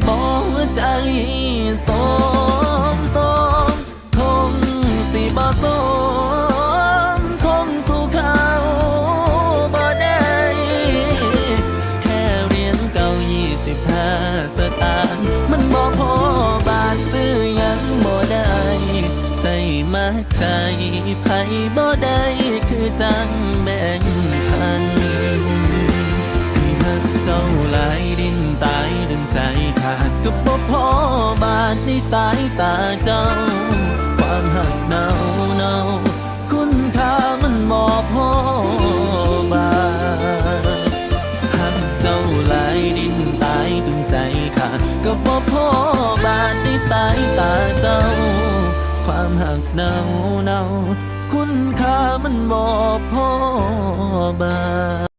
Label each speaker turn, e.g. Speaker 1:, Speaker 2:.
Speaker 1: บอกใจสมคงสิบ่สมคงสู่เขาบ่ได้แค่เหรียญเก่า25 สตางค์มันบ่พอบาทซื้อหยังบ่ได้ใส่มาใจไผบ่ได้คือจังแบ่งพันที่หักเจ้าหลายดินตายดึงใจขาดก็บ่พอบาทในสายตาเจ้าความหักเนาคุณค่ามันบ่พอบาทหักเจ้าหลายดินตายจนใจขาดก็บ่พอบาทในสายตาเจ้าความหักเนาคุณค่ามันบ่พอบาท